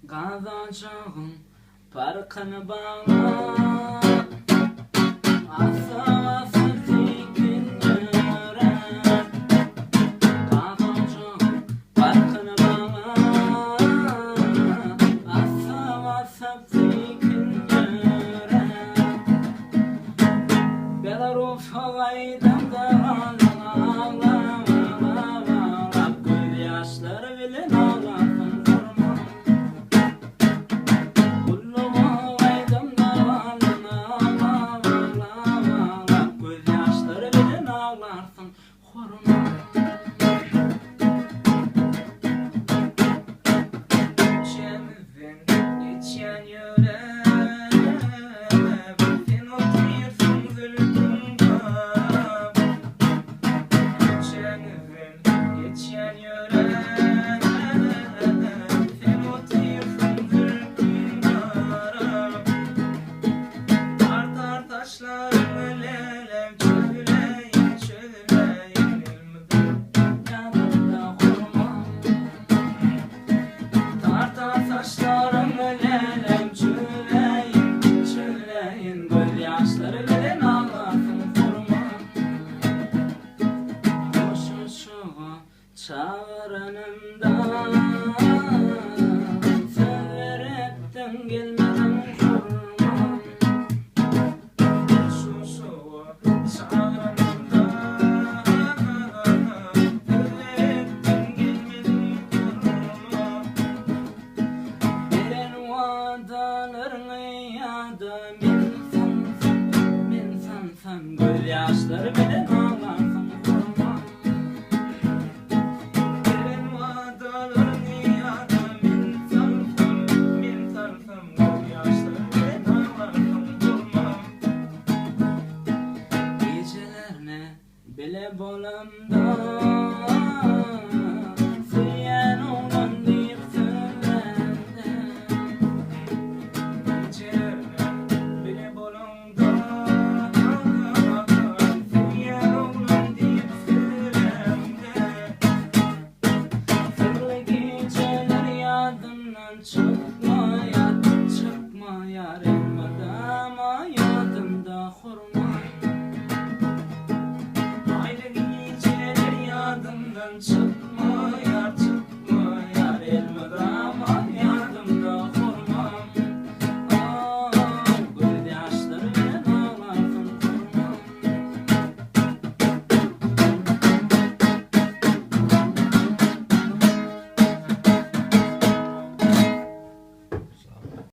Kazacağım parkını bağla. Asa sevdiğin göre. Kazacağım parkını bağla. Asa sevdiğin göre. Belarus havaydan da ağla. Göz yaşları bile ağlasın. Çağıranımdan severekten gelmeden korkma. Şu çağıranımdan severekten gelmeden korkma. Veren vadalarını yada min sansam göz yaşları bile ağlarsın. Bile bolamda süyen olan deyip söylendi. Gecelerine bile bolamda süyen olan deyip söylendi. Sırlı geceler yadımdan çıktı.